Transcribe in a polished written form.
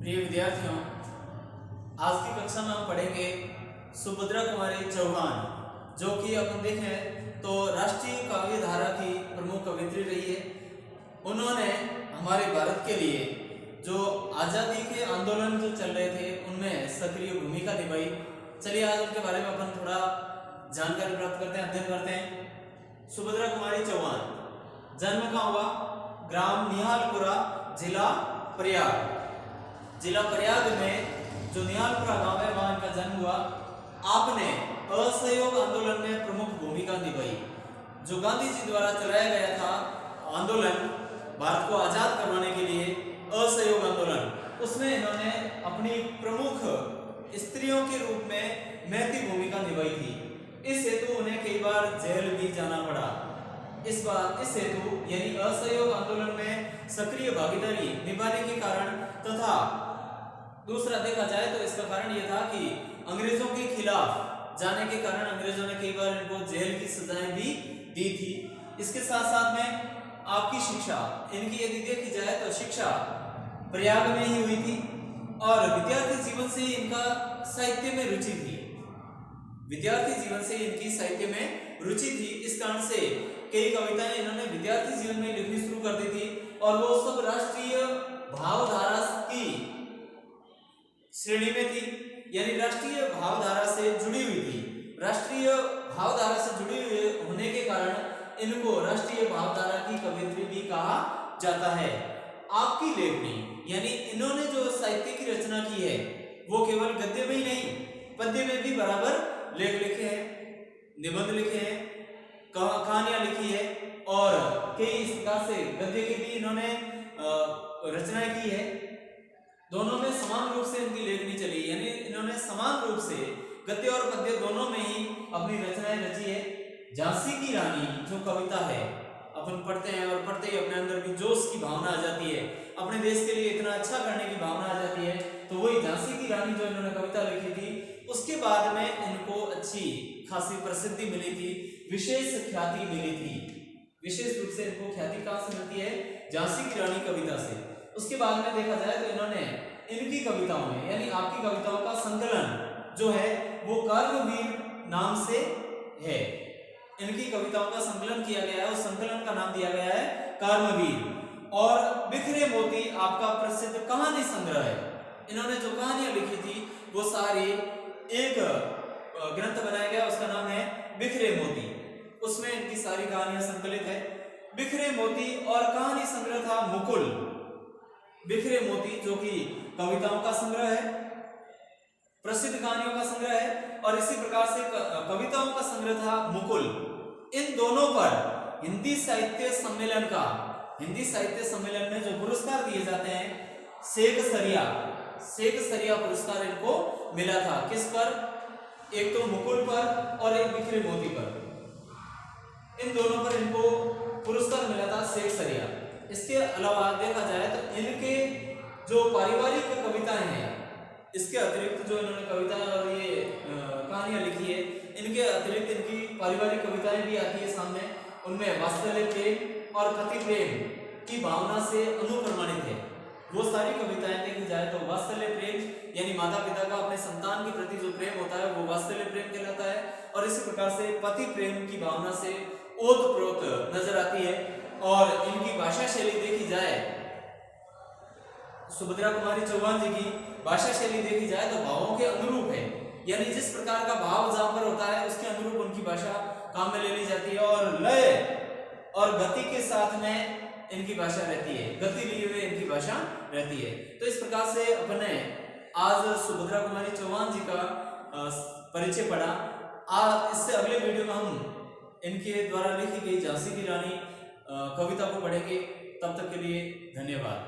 प्रिय विद्यार्थियों, आज की कक्षा में हम पढ़ेंगे सुभद्रा कुमारी चौहान, जो कि अपन देखें तो राष्ट्रीय काव्य धारा की प्रमुख कवियत्री रही है। उन्होंने हमारे भारत के लिए जो आज़ादी के आंदोलन जो चल रहे थे उनमें सक्रिय भूमिका निभाई। चलिए आज उनके बारे में अपन थोड़ा जानकारी प्राप्त करते हैं, अध्ययन करते हैं। सुभद्रा कुमारी चौहान जन्म कहाँ हुआ? ग्राम निहालपुरा, जिला प्रयाग। जिला प्रयाग में जो निहालपुरा गांव है वहां इनका जन्म हुआ। आपने असहयोग आंदोलन में प्रमुख भूमिका निभाई। जो गांधी जी द्वारा चलाया गया था आंदोलन भारत को आजाद करवाने के लिए, असहयोग आंदोलन, उसमें इन्होंने अपनी प्रमुख स्त्रियों के रूप में महती भूमिका निभाई थी। इस हेतु उन्हें कई बार जेल भी जाना पड़ा। इस हेतु यानी असहयोग आंदोलन में सक्रिय भागीदारी निभाने के कारण तथा दूसरा देखा जाए तो इसका कारण यह था कि अंग्रेजों के खिलाफ जाने के कारण अंग्रेजों ने कई बार इनको जेल की सजाएं भी दी थी। इसके साथ साथ में आपकी शिक्षा, इनकी यदि देखी जाए तो शिक्षा प्रयाग में ही हुई थी और विद्यार्थी जीवन से इनका साहित्य में रुचि थी। विद्यार्थी जीवन से इनकी साहित्य में रुचि थी। इस कारण से कई कविताएं इन्होंने विद्यार्थी जीवन में लिखनी शुरू कर दी थी और वो सब राष्ट्रीय भावधारा की श्रेणी में थी, यानी राष्ट्रीय भावधारा से जुड़ी हुई थी। राष्ट्रीय भावधारा से जुड़ी हुई होने के कारण इनको राष्ट्रीय भावधारा की कवियत्री भी कहा जाता है। आपकी लेखनी यानी इन्होंने जो साहित्य की रचना की है वो केवल गद्य में ही नहीं, पद्य में भी बराबर लेख लिखे हैं, निबंध लिखे हैं, कहानियां लिखी है और कई इस प्रकार से गद्य की भी इन्होंने रचनाएं की है। दोनों में समान रूप से इनकी लेखनी चली, यानी इन्होंने समान रूप से गद्य और पद्य दोनों में ही अपनी रचनाएं रची है। झांसी की रानी जो कविता है, अपन पढ़ते हैं और पढ़ते ही अपने अंदर भी जोश की भावना आ जाती है, अपने देश के लिए इतना अच्छा करने की भावना आ जाती है। तो वही झांसी की रानी जो इन्होंने कविता लिखी थी, उसके बाद में इनको अच्छी खासी प्रसिद्धि मिली थी, विशेष ख्याति मिली थी। विशेष रूप से इनको ख्याति कहां से मिलती है? झांसी की रानी कविता से। उसके बाद में देखा जाए तो इन्होंने इनकी कविताओं में यानी आपकी कविताओं का संकलन जो है वो कर्मवीर नाम से है। इनकी कविताओं का संकलन किया गया है, उस संकलन का नाम दिया गया है कर्मवीर। और बिखरे मोती आपका प्रसिद्ध कहानी संग्रह है। इन्होंने जो कहानियां लिखी थी वो सारी एक ग्रंथ बनाया गया, उसका नाम है बिखरे मोती। उसमें इनकी सारी कहानियां संकलित है। बिखरे मोती और कहानी संग्रह था मुकुल। बिखरे मोती जो कि कविताओं का संग्रह है, प्रसिद्ध कहानियों का संग्रह है, और इसी प्रकार से कविताओं का संग्रह था मुकुल। इन दोनों पर हिंदी साहित्य सम्मेलन में जो पुरस्कार दिए जाते हैं, शेख सरिया पुरस्कार इनको मिला था। किस पर? एक तो मुकुल पर और एक बिखरे मोती पर। इन दोनों पर इनको पुरस्कार मिला था शेख सरिया। इसके अलावा देखा जाए तो इनके जो पारिवारिक कविताएं हैं, इसके अतिरिक्त जो इन्होंने कविताएं और ये कहानियां लिखी है, इनके अतिरिक्त इनकी पारिवारिक कविताएं भी आती है सामने। उनमें वात्सल्य प्रेम और पति प्रेम की भावना से अनुप्रमाणित है। वो सारी कविताएं देखी जाए तो वात्सल्य प्रेम यानी माता पिता का अपने संतान के प्रति जो प्रेम होता है वो वात्सल्य प्रेम कहलाता है, और इसी प्रकार से पति प्रेम की भावना से ओतप्रोत नजर आती है। और इनकी भाषा शैली देखी जाए, सुभद्रा कुमारी चौहान जी की भाषा शैली देखी जाए तो भावों के अनुरूप है, यानी जिस प्रकार का भाव जहां पर होता है उसके अनुरूप उनकी भाषा काम में ले ली जाती है, और लय और गति के साथ में इनकी भाषा रहती है, गति लिए हुए इनकी भाषा रहती है। तो इस प्रकार से अपने आज सुभद्रा कुमारी चौहान जी का परिचय पढ़ा। इससे अगले वीडियो में हम इनके द्वारा लिखी गई झांसी की रानी कविता को पढ़ेंगे। तब तक के लिए धन्यवाद।